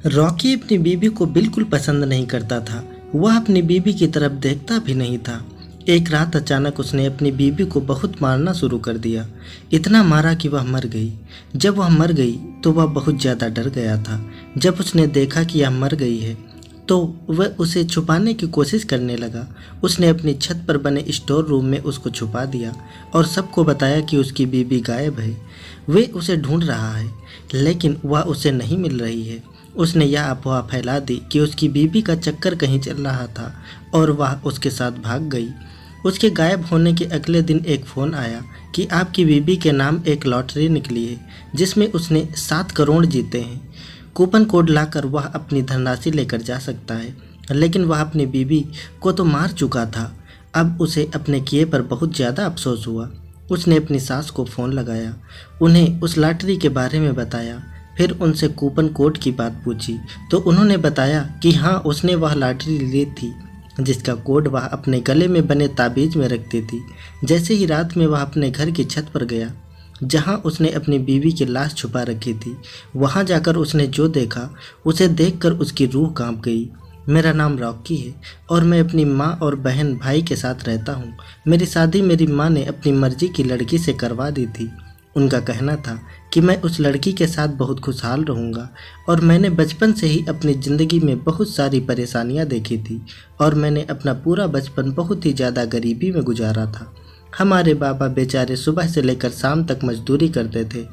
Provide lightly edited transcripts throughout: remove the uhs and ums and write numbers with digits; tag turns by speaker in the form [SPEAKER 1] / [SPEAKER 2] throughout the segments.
[SPEAKER 1] Rocky अपनी बीवी को बिल्कुल पसंद नहीं करता था। वह अपनी बीवी की तरफ देखता भी नहीं था। एक रात अचानक उसने अपनी बीवी को बहुत मारना शुरू कर दिया। इतना मारा कि वह मर गई। जब वह मर गई तो वह बहुत ज़्यादा डर गया था। जब उसने देखा कि यह मर गई है तो वह उसे छुपाने की कोशिश करने लगा। उसने अपनी छत पर बने स्टोर रूम में उसको छुपा दिया और सबको बताया कि उसकी बीवी गायब है। वे उसे ढूंढ रहा है लेकिन वह उसे नहीं मिल रही है। उसने यह अफवाह फैला दी कि उसकी बीवी का चक्कर कहीं चल रहा था और वह उसके साथ भाग गई। उसके गायब होने के अगले दिन एक फ़ोन आया कि आपकी बीवी के नाम एक लॉटरी निकली है जिसमें उसने 7 करोड़ जीते हैं। कूपन कोड लाकर वह अपनी धनराशि लेकर जा सकता है, लेकिन वह अपनी बीवी को तो मार चुका था। अब उसे अपने किए पर बहुत ज़्यादा अफसोस हुआ। उसने अपनी सास को फ़ोन लगाया, उन्हें उस लॉटरी के बारे में बताया। फिर उनसे कूपन कोड की बात पूछी तो उन्होंने बताया कि हाँ, उसने वह लॉटरी ली थी जिसका कोड वह अपने गले में बने ताबीज़ में रखती थी। जैसे ही रात में वह अपने घर की छत पर गया जहाँ उसने अपनी बीवी की लाश छुपा रखी थी, वहाँ जाकर उसने जो देखा उसे देखकर उसकी रूह कांप गई। मेरा नाम रॉकी है और मैं अपनी माँ और बहन भाई के साथ रहता हूँ। मेरी शादी मेरी माँ ने अपनी मर्जी की लड़की से करवा दी थी। उनका कहना था कि मैं उस लड़की के साथ बहुत खुशहाल रहूँगा और मैंने बचपन से ही अपनी ज़िंदगी में बहुत सारी परेशानियाँ देखी थी और मैंने अपना पूरा बचपन बहुत ही ज़्यादा गरीबी में गुजारा था। हमारे बाबा बेचारे सुबह से लेकर शाम तक मजदूरी करते थे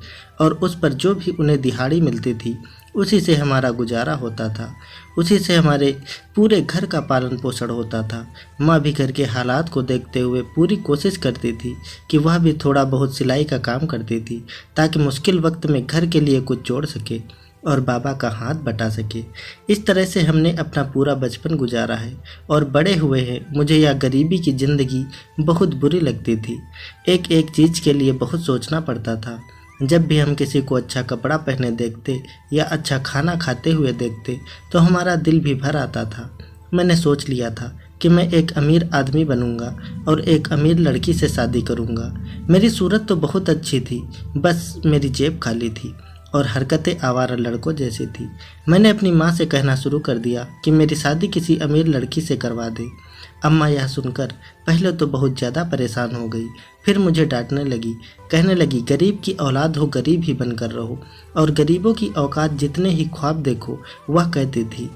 [SPEAKER 1] और उस पर जो भी उन्हें दिहाड़ी मिलती थी उसी से हमारा गुजारा होता था। उसी से हमारे पूरे घर का पालन पोषण होता था। माँ भी घर के हालात को देखते हुए पूरी कोशिश करती थी कि वह भी थोड़ा बहुत सिलाई का काम करती थी ताकि मुश्किल वक्त में घर के लिए कुछ जोड़ सके और बाबा का हाथ बटा सके। इस तरह से हमने अपना पूरा बचपन गुजारा है और बड़े हुए हैं। मुझे यह गरीबी की ज़िंदगी बहुत बुरी लगती थी। एक एक चीज़ के लिए बहुत सोचना पड़ता था। जब भी हम किसी को अच्छा कपड़ा पहने देखते या अच्छा खाना खाते हुए देखते तो हमारा दिल भी भर आता था। मैंने सोच लिया था कि मैं एक अमीर आदमी बनूंगा और एक अमीर लड़की से शादी करूंगा। मेरी सूरत तो बहुत अच्छी थी, बस मेरी जेब खाली थी और हरकतें आवारा लड़कों जैसी थी। मैंने अपनी माँ से कहना शुरू कर दिया कि मेरी शादी किसी अमीर लड़की से करवा दे। अम्मा यह सुनकर पहले तो बहुत ज़्यादा परेशान हो गई, फिर मुझे डांटने लगी, कहने लगी गरीब की औलाद हो गरीब ही बनकर रहो और गरीबों की औकात जितने ही ख्वाब देखो। वह कहती थी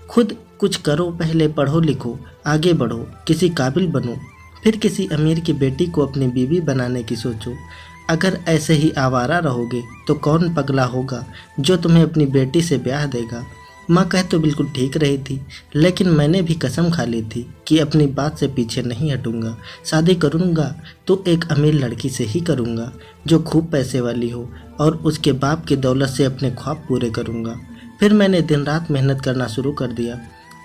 [SPEAKER 1] खुद कुछ करो, पहले पढ़ो लिखो, आगे बढ़ो, किसी काबिल बनो, फिर किसी अमीर की बेटी को अपनी बीवी बनाने की सोचो। अगर ऐसे ही आवारा रहोगे तो कौन पगला होगा जो तुम्हें अपनी बेटी से ब्याह देगा। माँ कह तो बिल्कुल ठीक रही थी, लेकिन मैंने भी कसम खा ली थी कि अपनी बात से पीछे नहीं हटूंगा। शादी करूंगा तो एक अमीर लड़की से ही करूंगा जो खूब पैसे वाली हो और उसके बाप की दौलत से अपने ख्वाब पूरे करूंगा। फिर मैंने दिन रात मेहनत करना शुरू कर दिया,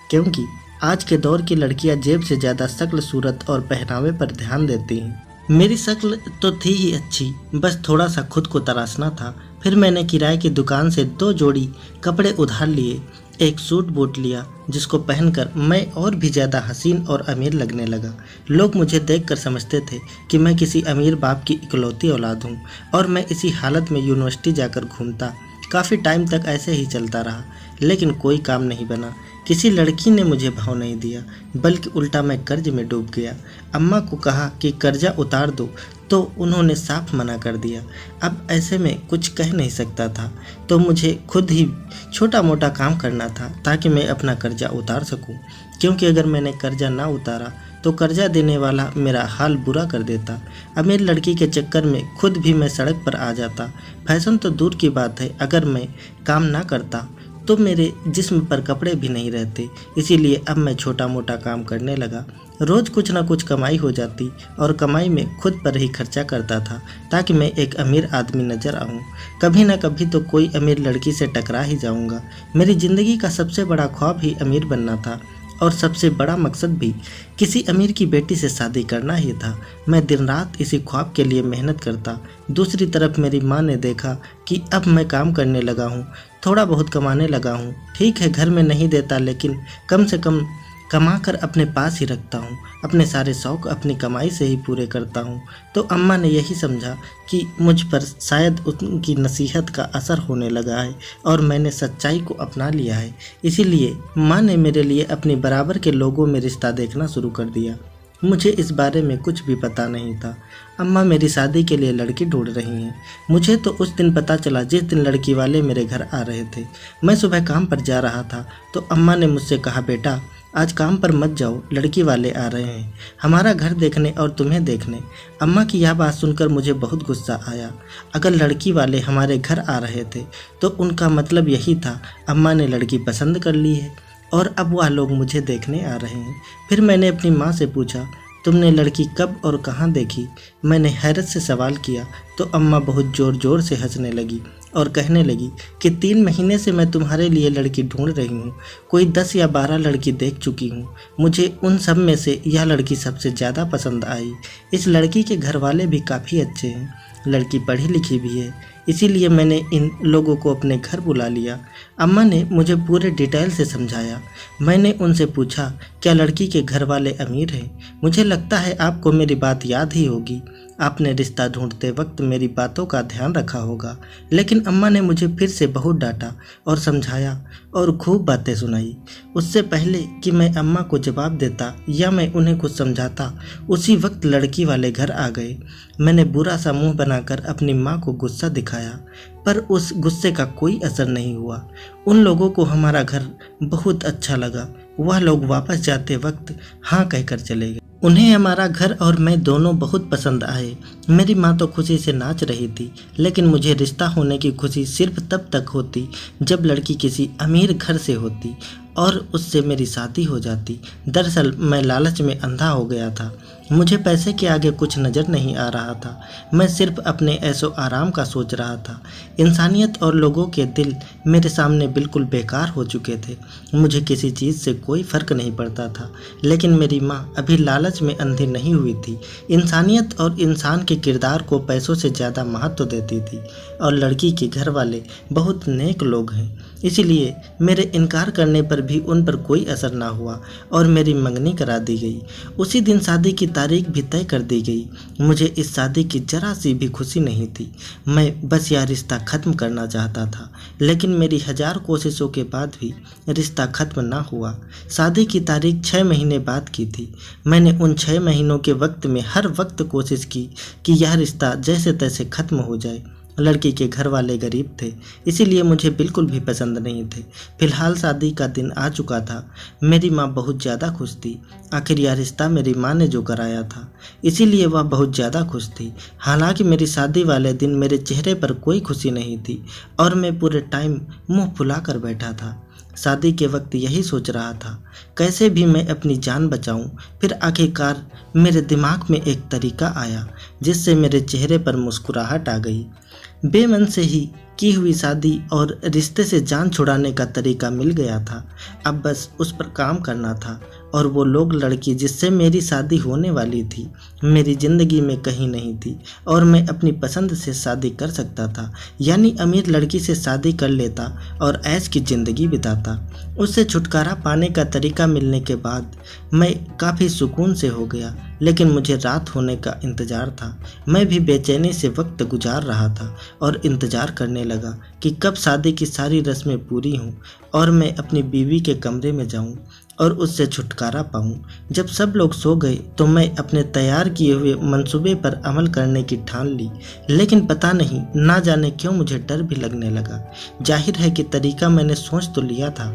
[SPEAKER 1] क्योंकि आज के दौर की लड़कियां जेब से ज़्यादा शक्ल, सूरत और पहनावे पर ध्यान देती हैं। मेरी शक्ल तो थी ही अच्छी, बस थोड़ा सा खुद को तराशना था। फिर मैंने किराए की दुकान से 2 जोड़ी कपड़े उधार लिए, एक सूट बूट लिया जिसको पहनकर मैं और भी ज़्यादा हसीन और अमीर लगने लगा। लोग मुझे देखकर समझते थे कि मैं किसी अमीर बाप की इकलौती औलाद हूँ और मैं इसी हालत में यूनिवर्सिटी जाकर घूमता। काफ़ी टाइम तक ऐसे ही चलता रहा, लेकिन कोई काम नहीं बना। किसी लड़की ने मुझे भाव नहीं दिया, बल्कि उल्टा मैं कर्ज में डूब गया। अम्मा को कहा कि कर्जा उतार दो तो उन्होंने साफ मना कर दिया। अब ऐसे में कुछ कह नहीं सकता था, तो मुझे खुद ही छोटा मोटा काम करना था ताकि मैं अपना कर्जा उतार सकूं, क्योंकि अगर मैंने कर्जा ना उतारा तो कर्जा देने वाला मेरा हाल बुरा कर देता। अमीर लड़की के चक्कर में खुद भी मैं सड़क पर आ जाता। फैशन तो दूर की बात है, अगर मैं काम ना करता तो मेरे जिस्म पर कपड़े भी नहीं रहते। इसीलिए अब मैं छोटा मोटा काम करने लगा। रोज़ कुछ ना कुछ कमाई हो जाती और कमाई में खुद पर ही खर्चा करता था ताकि मैं एक अमीर आदमी नज़र आऊँ। कभी ना कभी तो कोई अमीर लड़की से टकरा ही जाऊँगा। मेरी ज़िंदगी का सबसे बड़ा ख्वाब ही अमीर बनना था और सबसे बड़ा मकसद भी किसी अमीर की बेटी से शादी करना ही था। मैं दिन रात इसी ख्वाब के लिए मेहनत करता। दूसरी तरफ मेरी माँ ने देखा कि अब मैं काम करने लगा हूँ, थोड़ा बहुत कमाने लगा हूँ। ठीक है, घर में नहीं देता, लेकिन कम से कम कमा कर अपने पास ही रखता हूँ, अपने सारे शौक़ अपनी कमाई से ही पूरे करता हूँ। तो अम्मा ने यही समझा कि मुझ पर शायद उनकी नसीहत का असर होने लगा है और मैंने सच्चाई को अपना लिया है। इसीलिए माँ ने मेरे लिए अपने बराबर के लोगों में रिश्ता देखना शुरू कर दिया। मुझे इस बारे में कुछ भी पता नहीं था। अम्मा मेरी शादी के लिए लड़की ढूंढ रही हैं। मुझे तो उस दिन पता चला जिस दिन लड़की वाले मेरे घर आ रहे थे। मैं सुबह काम पर जा रहा था तो अम्मा ने मुझसे कहा, बेटा आज काम पर मत जाओ, लड़की वाले आ रहे हैं हमारा घर देखने और तुम्हें देखने। अम्मा की यह बात सुनकर मुझे बहुत गुस्सा आया। अगर लड़की वाले हमारे घर आ रहे थे तो उनका मतलब यही था अम्मा ने लड़की पसंद कर ली है और अब वह लोग मुझे देखने आ रहे हैं। फिर मैंने अपनी माँ से पूछा, तुमने लड़की कब और कहाँ देखी? मैंने हैरत से सवाल किया तो अम्मा बहुत ज़ोर ज़ोर से हंसने लगी और कहने लगी कि 3 महीने से मैं तुम्हारे लिए लड़की ढूंढ रही हूँ। कोई 10 या 12 लड़की देख चुकी हूँ। मुझे उन सब में से यह लड़की सबसे ज़्यादा पसंद आई। इस लड़की के घर वाले भी काफ़ी अच्छे हैं, लड़की पढ़ी लिखी भी है, इसीलिए मैंने इन लोगों को अपने घर बुला लिया। अम्मा ने मुझे पूरे डिटेल से समझाया। मैंने उनसे पूछा, क्या लड़की के घर वाले अमीर हैं? मुझे लगता है आपको मेरी बात याद ही होगी, आपने रिश्ता ढूंढते वक्त मेरी बातों का ध्यान रखा होगा। लेकिन अम्मा ने मुझे फिर से बहुत डांटा और समझाया और खूब बातें सुनाई। उससे पहले कि मैं अम्मा को जवाब देता या मैं उन्हें कुछ समझाता, उसी वक्त लड़की वाले घर आ गए। मैंने बुरा सा मुंह बनाकर अपनी माँ को गुस्सा दिखाया, पर उस गुस्से का कोई असर नहीं हुआ। उन लोगों को हमारा घर बहुत अच्छा लगा। वह लोग वापस जाते वक्त हाँ कहकर चले गए। उन्हें हमारा घर और मैं दोनों बहुत पसंद आए। मेरी माँ तो खुशी से नाच रही थी, लेकिन मुझे रिश्ता होने की खुशी सिर्फ तब तक होती जब लड़की किसी अमीर घर से होती और उससे मेरी शादी हो जाती। दरअसल मैं लालच में अंधा हो गया था। मुझे पैसे के आगे कुछ नज़र नहीं आ रहा था। मैं सिर्फ अपने ऐशो आराम का सोच रहा था। इंसानियत और लोगों के दिल मेरे सामने बिल्कुल बेकार हो चुके थे। मुझे किसी चीज़ से कोई फ़र्क नहीं पड़ता था। लेकिन मेरी माँ अभी लालच में अंधी नहीं हुई थी। इंसानियत और इंसान के किरदार को पैसों से ज़्यादा महत्व देती थी और लड़की के घर वाले बहुत नेक लोग हैं। इसलिए मेरे इनकार करने पर भी उन पर कोई असर ना हुआ और मेरी मंगनी करा दी गई। उसी दिन शादी की तारीख भी तय कर दी गई। मुझे इस शादी की जरा सी भी खुशी नहीं थी। मैं बस यह रिश्ता ख़त्म करना चाहता था, लेकिन मेरी 1000 कोशिशों के बाद भी रिश्ता ख़त्म ना हुआ। शादी की तारीख 6 महीने बाद की थी। मैंने उन 6 महीनों के वक्त में हर वक्त कोशिश की कि यह रिश्ता जैसे तैसे ख़त्म हो जाए। लड़की के घर वाले गरीब थे, इसीलिए मुझे बिल्कुल भी पसंद नहीं थे। फिलहाल शादी का दिन आ चुका था। मेरी माँ बहुत ज़्यादा खुश थी। आखिर यह रिश्ता मेरी माँ ने जो कराया था, इसीलिए वह बहुत ज़्यादा खुश थी। हालांकि मेरी शादी वाले दिन मेरे चेहरे पर कोई खुशी नहीं थी और मैं पूरे टाइम मुँह फुला कर बैठा था। शादी के वक्त यही सोच रहा था, कैसे भी मैं अपनी जान बचाऊं। फिर आखिरकार मेरे दिमाग में एक तरीका आया जिससे मेरे चेहरे पर मुस्कुराहट आ गई। बेमन से ही की हुई शादी और रिश्ते से जान छुड़ाने का तरीका मिल गया था। अब बस उस पर काम करना था और वो लोग लड़की जिससे मेरी शादी होने वाली थी मेरी ज़िंदगी में कहीं नहीं थी और मैं अपनी पसंद से शादी कर सकता था। यानी अमीर लड़की से शादी कर लेता और ऐश की ज़िंदगी बिताता। उससे छुटकारा पाने का तरीका मिलने के बाद मैं काफ़ी सुकून से हो गया, लेकिन मुझे रात होने का इंतज़ार था। मैं भी बेचैनी से वक्त गुजार रहा था और इंतज़ार करने लगा कि कब शादी की सारी रस्में पूरी हों और मैं अपनी बीवी के कमरे में जाऊं और उससे छुटकारा पाऊं। जब सब लोग सो गए तो मैं अपने तैयार किए हुए मंसूबे पर अमल करने की ठान ली, लेकिन पता नहीं ना जाने क्यों मुझे डर भी लगने लगा। जाहिर है कि तरीका मैंने सोच तो लिया था,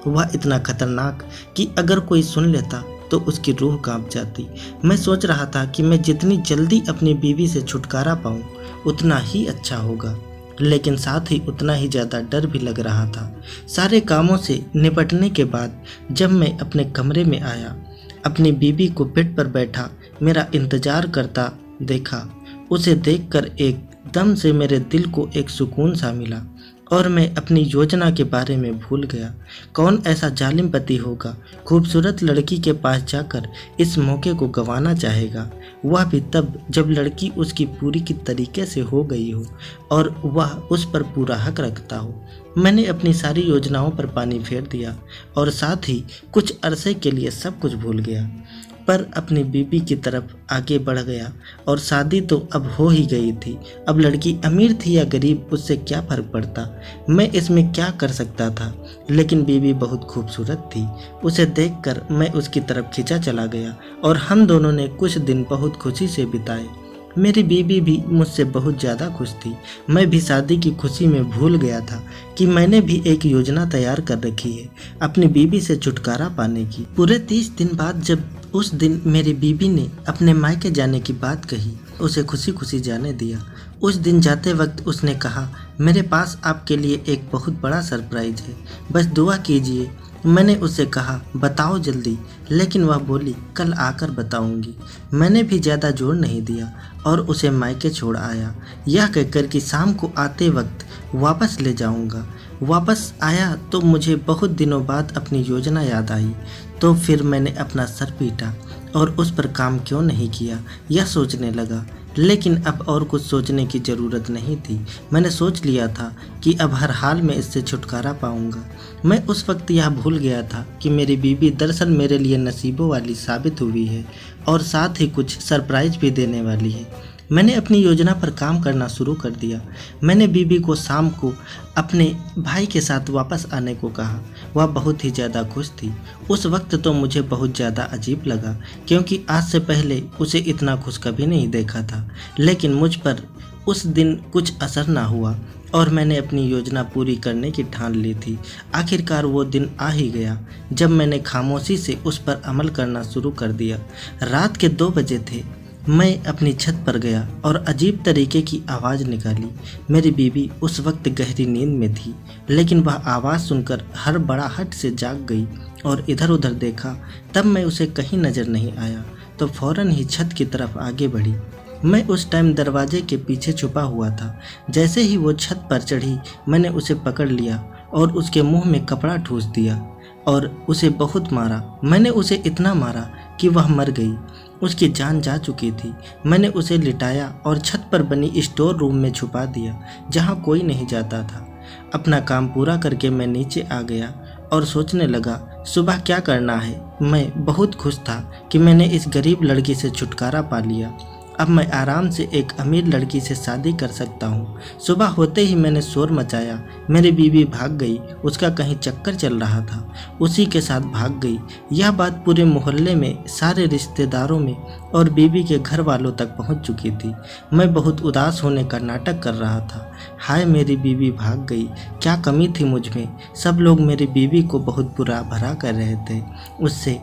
[SPEAKER 1] वह इतना खतरनाक कि अगर कोई सुन लेता तो उसकी रूह कांप जाती। मैं सोच रहा था कि मैं जितनी जल्दी अपनी बीवी से छुटकारा पाऊं उतना ही अच्छा होगा, लेकिन साथ ही उतना ही ज़्यादा डर भी लग रहा था। सारे कामों से निपटने के बाद जब मैं अपने कमरे में आया, अपनी बीवी को बेड पर बैठा मेरा इंतज़ार करता देखा। उसे देखकर एकदम से मेरे दिल को एक सुकून सा मिला। और मैं अपनी योजना के बारे में भूल गया। कौन ऐसा जालिम पति होगा खूबसूरत लड़की के पास जाकर इस मौके को गंवाना चाहेगा, वह भी तब जब लड़की उसकी पूरी की तरीके से हो गई हो और वह उस पर पूरा हक रखता हो। मैंने अपनी सारी योजनाओं पर पानी फेर दिया और साथ ही कुछ अरसे के लिए सब कुछ भूल गया, पर अपनी बीबी की तरफ आगे बढ़ गया। और शादी तो अब हो ही गई थी। अब लड़की अमीर थी या गरीब, उससे क्या फ़र्क पड़ता, मैं इसमें क्या कर सकता था। लेकिन बीबी बहुत खूबसूरत थी। उसे देखकर मैं उसकी तरफ खिंचा चला गया और हम दोनों ने कुछ दिन बहुत खुशी से बिताए। मेरी बीबी भी मुझसे बहुत ज़्यादा खुश थी। मैं भी शादी की खुशी में भूल गया था कि मैंने भी एक योजना तैयार कर रखी है अपनी बीबी से छुटकारा पाने की। पूरे 30 दिन बाद जब उस दिन मेरी बीबी ने अपने मायके जाने की बात कही, उसे खुशी खुशी जाने दिया। उस दिन जाते वक्त उसने कहा, मेरे पास आपके लिए एक बहुत बड़ा सरप्राइज है, बस दुआ कीजिए। मैंने उससे कहा, बताओ जल्दी, लेकिन वह बोली, कल आकर बताऊंगी। मैंने भी ज़्यादा जोर नहीं दिया और उसे मायके छोड़ आया, यह कहकर कि शाम को आते वक्त वापस ले जाऊंगा। वापस आया तो मुझे बहुत दिनों बाद अपनी योजना याद आई। तो फिर मैंने अपना सर पीटा और उस पर काम क्यों नहीं किया यह सोचने लगा। लेकिन अब और कुछ सोचने की ज़रूरत नहीं थी। मैंने सोच लिया था कि अब हर हाल में इससे छुटकारा पाऊंगा। मैं उस वक्त यह भूल गया था कि मेरी बीबी दरअसल मेरे लिए नसीबों वाली साबित हुई है और साथ ही कुछ सरप्राइज भी देने वाली है। मैंने अपनी योजना पर काम करना शुरू कर दिया। मैंने बीबी को शाम को अपने भाई के साथ वापस आने को कहा। वह बहुत ही ज़्यादा खुश थी। उस वक्त तो मुझे बहुत ज़्यादा अजीब लगा, क्योंकि आज से पहले उसे इतना खुश कभी नहीं देखा था। लेकिन मुझ पर उस दिन कुछ असर ना हुआ और मैंने अपनी योजना पूरी करने की ठान ली थी। आखिरकार वो दिन आ ही गया जब मैंने खामोशी से उस पर अमल करना शुरू कर दिया। रात के 2 बजे थे। मैं अपनी छत पर गया और अजीब तरीके की आवाज़ निकाली। मेरी बीबी उस वक्त गहरी नींद में थी, लेकिन वह आवाज़ सुनकर हड़बड़ाहट से जाग गई और इधर उधर देखा। तब मैं उसे कहीं नज़र नहीं आया तो फौरन ही छत की तरफ आगे बढ़ी। मैं उस टाइम दरवाजे के पीछे छुपा हुआ था। जैसे ही वो छत पर चढ़ी, मैंने उसे पकड़ लिया और उसके मुंह में कपड़ा ठूस दिया और उसे बहुत मारा। मैंने उसे इतना मारा कि वह मर गई। उसकी जान जा चुकी थी। मैंने उसे लिटाया और छत पर बनी स्टोर रूम में छुपा दिया, जहां कोई नहीं जाता था। अपना काम पूरा करके मैं नीचे आ गया और सोचने लगा सुबह क्या करना है। मैं बहुत खुश था कि मैंने इस गरीब लड़की से छुटकारा पा लिया। अब मैं आराम से एक अमीर लड़की से शादी कर सकता हूँ। सुबह होते ही मैंने शोर मचाया। मेरी बीबी भाग गई। उसका कहीं चक्कर चल रहा था, उसी के साथ भाग गई। यह बात पूरे मोहल्ले में, सारे रिश्तेदारों में और बीबी के घर वालों तक पहुँच चुकी थी। मैं बहुत उदास होने का नाटक कर रहा था। हाय, मेरी बीबी भाग गई, क्या कमी थी मुझ में। सब लोग मेरी बीबी को बहुत बुरा भला कर रहे थे। उससे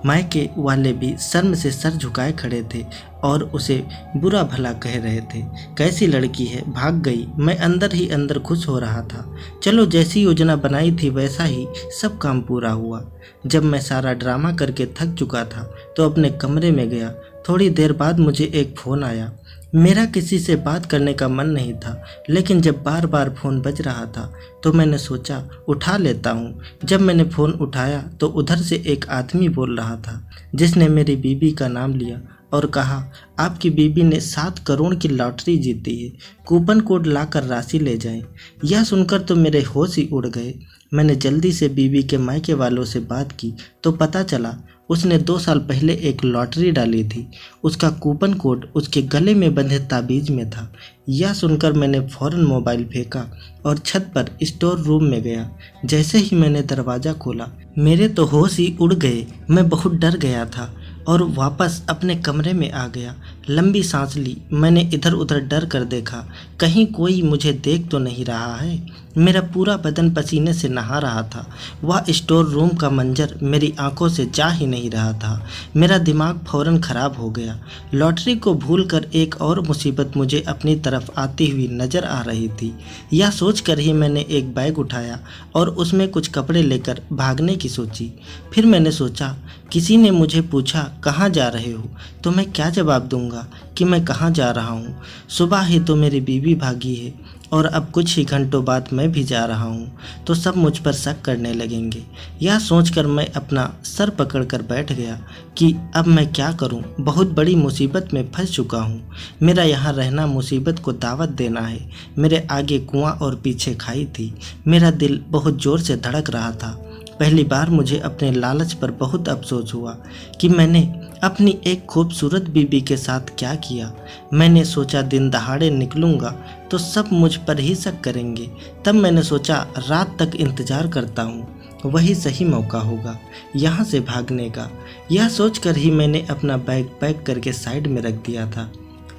[SPEAKER 1] मायके वाले भी शर्म से सर झुकाए खड़े थे और उसे बुरा भला कह रहे थे। कैसी लड़की है, भाग गई। मैं अंदर ही अंदर खुश हो रहा था। चलो, जैसी योजना बनाई थी वैसा ही सब काम पूरा हुआ। जब मैं सारा ड्रामा करके थक चुका था तो अपने कमरे में गया। थोड़ी देर बाद मुझे एक फ़ोन आया। मेरा किसी से बात करने का मन नहीं था, लेकिन जब बार बार फ़ोन बज रहा था तो मैंने सोचा उठा लेता हूँ। जब मैंने फ़ोन उठाया तो उधर से एक आदमी बोल रहा था, जिसने मेरी बीबी का नाम लिया और कहा, आपकी बीबी ने 7 करोड़ की लॉटरी जीती है, कूपन कोड लाकर राशि ले जाएं। यह सुनकर तो मेरे होश ही उड़ गए। मैंने जल्दी से बीबी के मायके वालों से बात की तो पता चला उसने 2 साल पहले एक लॉटरी डाली थी। उसका कूपन कोड उसके गले में बंधे ताबीज में था। यह सुनकर मैंने फ़ौरन मोबाइल फेंका और छत पर स्टोर रूम में गया। जैसे ही मैंने दरवाज़ा खोला, मेरे तो होश ही उड़ गए। मैं बहुत डर गया था और वापस अपने कमरे में आ गया। लंबी सांस ली। मैंने इधर उधर डर कर देखा, कहीं कोई मुझे देख तो नहीं रहा है। मेरा पूरा बदन पसीने से नहा रहा था। वह स्टोर रूम का मंजर मेरी आंखों से जा ही नहीं रहा था। मेरा दिमाग फौरन ख़राब हो गया। लॉटरी को भूलकर एक और मुसीबत मुझे अपनी तरफ आती हुई नज़र आ रही थी। यह सोचकर ही मैंने एक बैग उठाया और उसमें कुछ कपड़े लेकर भागने की सोची। फिर मैंने सोचा, किसी ने मुझे पूछा कहाँ जा रहे हो, तो मैं क्या जवाब दूंगा कि मैं कहाँ जा रहा हूँ। सुबह ही तो मेरी बीबी भागी है। और अब कुछ ही घंटों बाद मैं भी जा रहा हूँ तो सब मुझ पर शक करने लगेंगे। यह सोचकर मैं अपना सर पकड़कर बैठ गया कि अब मैं क्या करूँ। बहुत बड़ी मुसीबत में फंस चुका हूँ। मेरा यहाँ रहना मुसीबत को दावत देना है। मेरे आगे कुआं और पीछे खाई थी। मेरा दिल बहुत ज़ोर से धड़क रहा था। पहली बार मुझे अपने लालच पर बहुत अफसोस हुआ कि मैंने अपनी एक खूबसूरत बीबी के साथ क्या किया। मैंने सोचा दिन दहाड़े निकलूंगा तो सब मुझ पर ही शक करेंगे। तब मैंने सोचा रात तक इंतज़ार करता हूँ, वही सही मौका होगा यहाँ से भागने का। यह सोचकर ही मैंने अपना बैग पैक करके साइड में रख दिया था।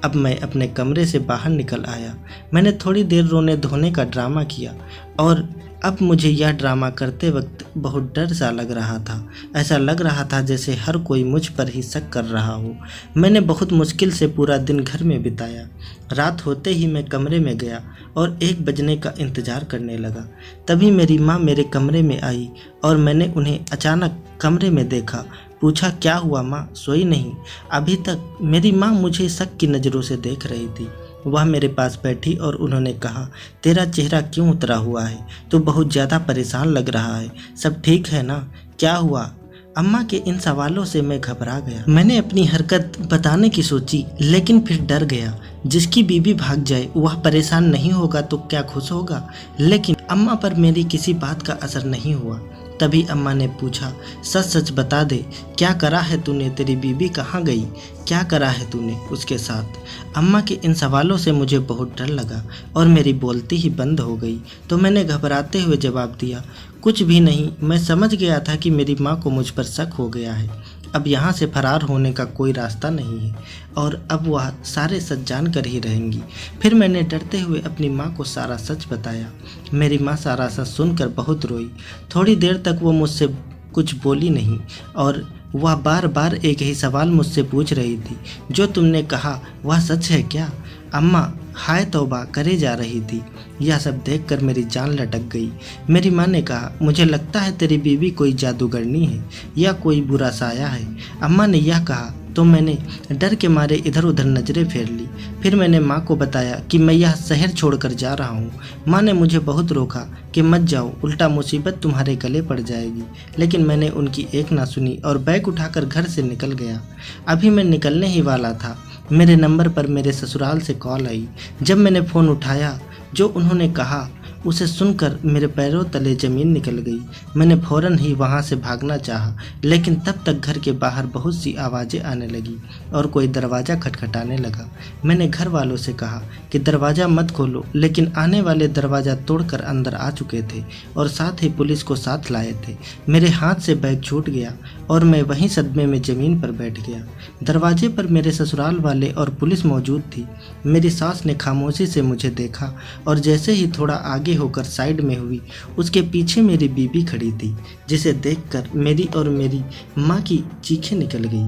[SPEAKER 1] अब मैं अपने कमरे से बाहर निकल आया। मैंने थोड़ी देर रोने धोने का ड्रामा किया और अब मुझे यह ड्रामा करते वक्त बहुत डर सा लग रहा था। ऐसा लग रहा था जैसे हर कोई मुझ पर ही शक कर रहा हो। मैंने बहुत मुश्किल से पूरा दिन घर में बिताया। रात होते ही मैं कमरे में गया और 1 बजने का इंतज़ार करने लगा। तभी मेरी माँ मेरे कमरे में आई और मैंने उन्हें अचानक कमरे में देखा। पूछा, क्या हुआ माँ, सोई नहीं? अभी तक मेरी माँ मुझे शक की नज़रों से देख रही थी। वह मेरे पास बैठी और उन्होंने कहा, तेरा चेहरा क्यों उतरा हुआ है? तू बहुत ज़्यादा परेशान लग रहा है। सब ठीक है ना? क्या हुआ? अम्मा के इन सवालों से मैं घबरा गया। मैंने अपनी हरकत बताने की सोची लेकिन फिर डर गया। जिसकी बीवी भाग जाए वह परेशान नहीं होगा तो क्या खुश होगा? लेकिन अम्मा पर मेरी किसी बात का असर नहीं हुआ। तभी अम्मा ने पूछा, सच सच बता दे, क्या करा है तूने? तेरी बीवी कहाँ गई? क्या करा है तूने उसके साथ? अम्मा के इन सवालों से मुझे बहुत डर लगा और मेरी बोलती ही बंद हो गई। तो मैंने घबराते हुए जवाब दिया, कुछ भी नहीं। मैं समझ गया था कि मेरी माँ को मुझ पर शक हो गया है। अब यहाँ से फरार होने का कोई रास्ता नहीं है और अब वह सारे सच जान कर ही रहेंगी। फिर मैंने डरते हुए अपनी माँ को सारा सच बताया। मेरी माँ सारा सच सुनकर बहुत रोई। थोड़ी देर तक वो मुझसे कुछ बोली नहीं और वह बार बार एक ही सवाल मुझसे पूछ रही थी, जो तुमने कहा वह सच है क्या? अम्मा हाय तौबा करे जा रही थी। यह सब देखकर मेरी जान लटक गई। मेरी माँ ने कहा, मुझे लगता है तेरी बीवी कोई जादूगरनी है या कोई बुरा साया है। अम्मा ने यह कहा तो मैंने डर के मारे इधर उधर नज़रें फेर ली। फिर मैंने माँ को बताया कि मैं यह शहर छोड़कर जा रहा हूँ। माँ ने मुझे बहुत रोका कि मत जाओ, उल्टा मुसीबत तुम्हारे गले पड़ जाएगी। लेकिन मैंने उनकी एक ना सुनी और बैग उठाकर घर से निकल गया। अभी मैं निकलने ही वाला था, मेरे नंबर पर मेरे ससुराल से कॉल आई। जब मैंने फ़ोन उठाया, जो उन्होंने कहा उसे सुनकर मेरे पैरों तले ज़मीन निकल गई। मैंने फ़ौरन ही वहाँ से भागना चाहा, लेकिन तब तक घर के बाहर बहुत सी आवाज़ें आने लगी और कोई दरवाज़ा खटखटाने लगा। मैंने घर वालों से कहा कि दरवाज़ा मत खोलो, लेकिन आने वाले दरवाज़ा तोड़कर अंदर आ चुके थे और साथ ही पुलिस को साथ लाए थे। मेरे हाथ से बैग छूट गया और मैं वहीं सदमे में ज़मीन पर बैठ गया। दरवाजे पर मेरे ससुराल वाले और पुलिस मौजूद थी। मेरी सास ने खामोशी से मुझे देखा और जैसे ही थोड़ा आगे होकर साइड में हुई, उसके पीछे मेरी बीबी खड़ी थी, जिसे देखकर मेरी और मेरी माँ की चीखें निकल गई।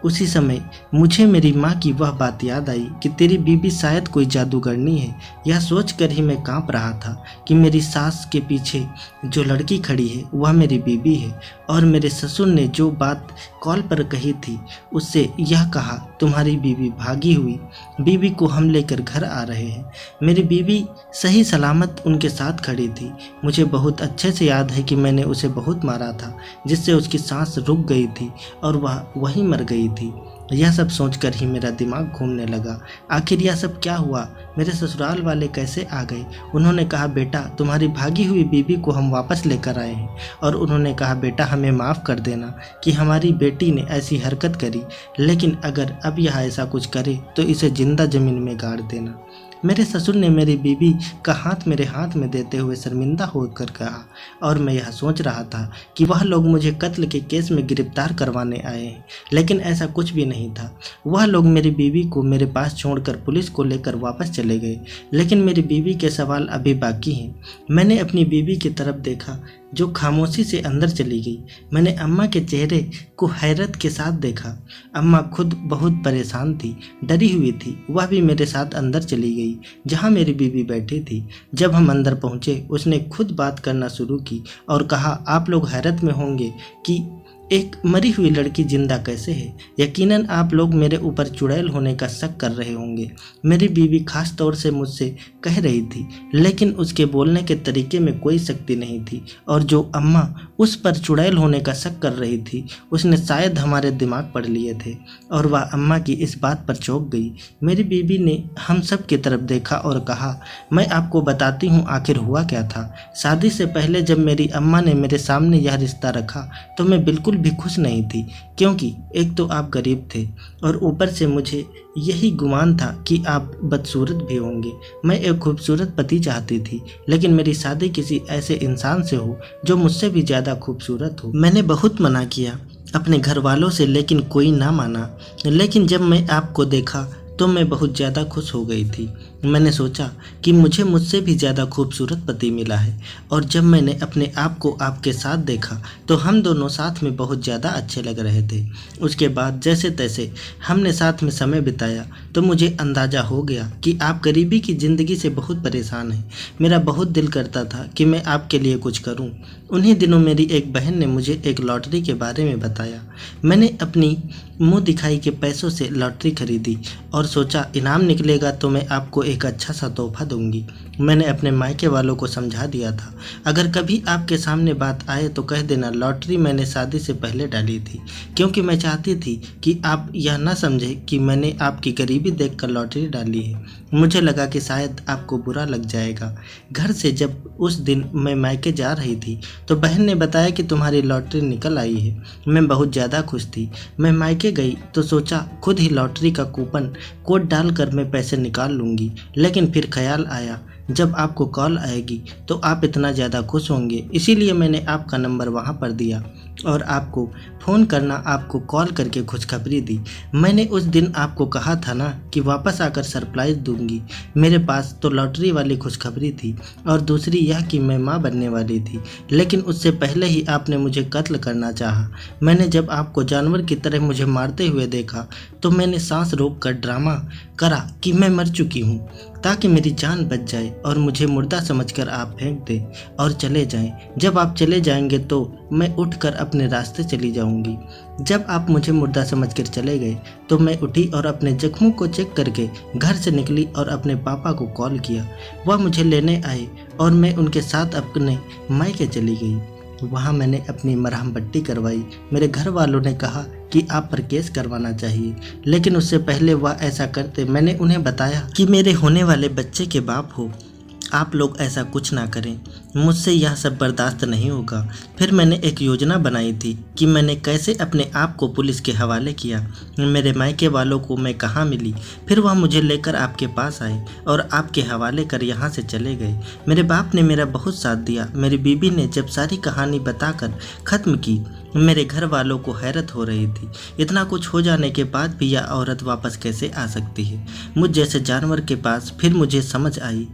[SPEAKER 1] उसी समय मुझे मेरी माँ की वह बात याद आई कि तेरी बीबी शायद कोई जादूगरनी है। यह सोचकर ही मैं कांप रहा था कि मेरी सास के पीछे जो लड़की खड़ी है वह मेरी बीबी है और मेरे ससुर ने जो बात कॉल पर कही थी उससे यह कहा, तुम्हारी बीबी भागी हुई, बीबी को हम लेकर घर आ रहे हैं। मेरी बीबी सही सलामत उनके साथ खड़ी थी। मुझे बहुत अच्छे से याद है कि मैंने उसे बहुत मारा था, जिससे उसकी सांस रुक गई थी और वह वहीं मर गई थी। यह सब सोचकर ही मेरा दिमाग घूमने लगा। आखिर यह सब क्या हुआ? मेरे ससुराल वाले कैसे आ गए? उन्होंने कहा, बेटा तुम्हारी भागी हुई बीबी को हम वापस लेकर आए हैं। और उन्होंने कहा, बेटा हमें माफ़ कर देना कि हमारी बेटी ने ऐसी हरकत करी, लेकिन अगर अब यह ऐसा कुछ करे तो इसे जिंदा ज़मीन में गाड़ देना। मेरे ससुर ने मेरी बीबी का हाथ मेरे हाथ में देते हुए शर्मिंदा होकर कहा और मैं यह सोच रहा था कि वह लोग मुझे कत्ल के केस में गिरफ्तार करवाने आए हैं, लेकिन ऐसा कुछ भी नहीं था। वह लोग मेरी बीवी को मेरे पास छोड़कर पुलिस को लेकर वापस चले गए, लेकिन मेरी बीवी के सवाल अभी बाकी हैं। मैंने अपनी बीवी की तरफ देखा जो खामोशी से अंदर चली गई। मैंने अम्मा के चेहरे को हैरत के साथ देखा। अम्मा खुद बहुत परेशान थी, डरी हुई थी। वह भी मेरे साथ अंदर चली गई जहां मेरी बीवी बैठी थी। जब हम अंदर पहुंचे, उसने खुद बात करना शुरू की और कहा, आप लोग हैरत में होंगे कि एक मरी हुई लड़की जिंदा कैसे है? यकीनन आप लोग मेरे ऊपर चुड़ैल होने का शक कर रहे होंगे। मेरी बीवी खास तौर से मुझसे कह रही थी, लेकिन उसके बोलने के तरीके में कोई शक्ति नहीं थी। और जो अम्मा उस पर चुड़ैल होने का शक कर रही थी, उसने शायद हमारे दिमाग पढ़ लिए थे और वह अम्मा की इस बात पर चौंक गई। मेरी बीवी ने हम सब की तरफ देखा और कहा, मैं आपको बताती हूँ आखिर हुआ क्या था। शादी से पहले जब मेरी अम्मा ने मेरे सामने यह रिश्ता रखा तो मैं बिल्कुल भी खुश नहीं थी, क्योंकि एक तो आप गरीब थे और ऊपर से मुझे यही गुमान था कि आप बदसूरत भी होंगे। मैं एक खूबसूरत पति चाहती थी, लेकिन मेरी शादी किसी ऐसे इंसान से हो जो मुझसे भी ज़्यादा खूबसूरत हो। मैंने बहुत मना किया अपने घर वालों से, लेकिन कोई ना माना। लेकिन जब मैं आपको देखा तो मैं बहुत ज़्यादा खुश हो गई थी। मैंने सोचा कि मुझे मुझसे भी ज़्यादा खूबसूरत पति मिला है, और जब मैंने अपने आप को आपके साथ देखा तो हम दोनों साथ में बहुत ज़्यादा अच्छे लग रहे थे। उसके बाद जैसे तैसे हमने साथ में समय बिताया तो मुझे अंदाज़ा हो गया कि आप गरीबी की ज़िंदगी से बहुत परेशान हैं। मेरा बहुत दिल करता था कि मैं आपके लिए कुछ करूं। उन्हीं दिनों मेरी एक बहन ने मुझे एक लॉटरी के बारे में बताया। मैंने अपनी मुँह दिखाई के पैसों से लॉटरी खरीदी और सोचा इनाम निकलेगा तो मैं आपको एक अच्छा सा तोहफा दूंगी। मैंने अपने मायके वालों को समझा दिया था, अगर कभी आपके सामने बात आए तो कह देना लॉटरी मैंने शादी से पहले डाली थी, क्योंकि मैं चाहती थी कि आप यह ना समझें कि मैंने आपकी गरीबी देखकर लॉटरी डाली है। मुझे लगा कि शायद आपको बुरा लग जाएगा। घर से जब उस दिन मैं मायके जा रही थी तो बहन ने बताया कि तुम्हारी लॉटरी निकल आई है। मैं बहुत ज़्यादा खुश थी। मैं मायके गई तो सोचा खुद ही लॉटरी का कूपन कोड डालकर मैं पैसे निकाल लूँगी, लेकिन फिर ख्याल आया जब आपको कॉल आएगी तो आप इतना ज़्यादा खुश होंगे, इसीलिए मैंने आपका नंबर वहाँ पर दिया और आपको फ़ोन करना, आपको कॉल करके खुशखबरी दी। मैंने उस दिन आपको कहा था ना कि वापस आकर सरप्राइज़ दूंगी। मेरे पास तो लॉटरी वाली खुशखबरी थी और दूसरी यह कि मैं माँ बनने वाली थी, लेकिन उससे पहले ही आपने मुझे कत्ल करना चाहा। मैंने जब आपको जानवर की तरह मुझे मारते हुए देखा तो मैंने सांस रोककर ड्रामा करा कि मैं मर चुकी हूँ, ताकि मेरी जान बच जाए और मुझे मुर्दा समझकर आप फेंक दें और चले जाएं। जब आप चले जाएंगे तो मैं उठकर अपने रास्ते चली जाऊंगी। जब आप मुझे मुर्दा समझकर चले गए तो मैं उठी और अपने जख्मों को चेक करके घर से निकली और अपने पापा को कॉल किया। वह मुझे लेने आए और मैं उनके साथ अपने मायके चली गई। वहाँ मैंने अपनी मरहम पट्टी करवाई। मेरे घर वालों ने कहा कि आप पर केस करवाना चाहिए, लेकिन उससे पहले वह ऐसा करते। मैंने उन्हें बताया कि मेरे होने वाले बच्चे के बाप हो, आप लोग ऐसा कुछ ना करें, मुझसे यह सब बर्दाश्त नहीं होगा। फिर मैंने एक योजना बनाई थी कि मैंने कैसे अपने आप को पुलिस के हवाले किया। मेरे मायके वालों को मैं कहाँ मिली, फिर वह मुझे लेकर आपके पास आए और आपके हवाले कर यहाँ से चले गए। मेरे बाप ने मेरा बहुत साथ दिया। मेरी बीबी ने जब सारी कहानी बताकर ख़त्म की, मेरे घर वालों को हैरत हो रही थी। इतना कुछ हो जाने के बाद भी यह औरत वापस कैसे आ सकती है मुझ जैसे जानवर के पास। फिर मुझे समझ आई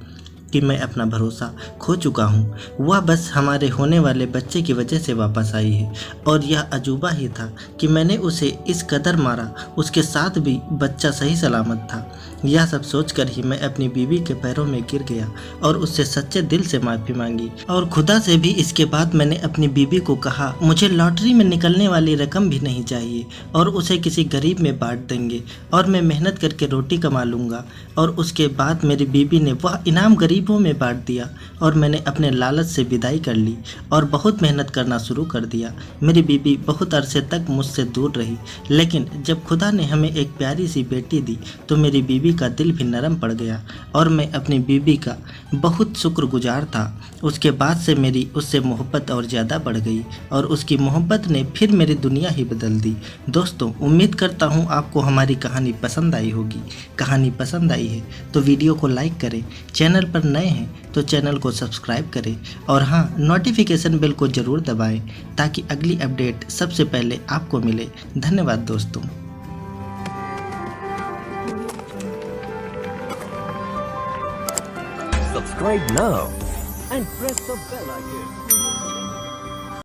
[SPEAKER 1] कि मैं अपना भरोसा खो चुका हूँ। वह बस हमारे होने वाले बच्चे की वजह से वापस आई है, और यह अजूबा ही था कि मैंने उसे इस कदर मारा, उसके साथ भी बच्चा सही सलामत था। यह सब सोचकर ही मैं अपनी बीवी के पैरों में गिर गया और उससे सच्चे दिल से माफ़ी मांगी, और खुदा से भी। इसके बाद मैंने अपनी बीवी को कहा मुझे लॉटरी में निकलने वाली रकम भी नहीं चाहिए, और उसे किसी गरीब में बांट देंगे और मैं मेहनत करके रोटी कमा लूँगा। और उसके बाद मेरी बीवी ने वह इनाम गरीबों में बांट दिया और मैंने अपने लालच से विदाई कर ली और बहुत मेहनत करना शुरू कर दिया। मेरी बीवी बहुत अरसे तक मुझसे दूर रही, लेकिन जब खुदा ने हमें एक प्यारी सी बेटी दी तो मेरी बीवी का दिल भी नरम पड़ गया और मैं अपनी बीवी का बहुत शुक्रगुजार था। उसके बाद से मेरी उससे मोहब्बत और ज़्यादा बढ़ गई और उसकी मोहब्बत ने फिर मेरी दुनिया ही बदल दी। दोस्तों, उम्मीद करता हूँ आपको हमारी कहानी पसंद आई होगी। कहानी पसंद आई है तो वीडियो को लाइक करें, चैनल पर नए हैं तो चैनल को सब्सक्राइब करें, और हाँ, नोटिफिकेशन बेल को ज़रूर दबाएं ताकि अगली अपडेट सबसे पहले आपको मिले। धन्यवाद दोस्तों।
[SPEAKER 2] Subscribe now and press the bell icon.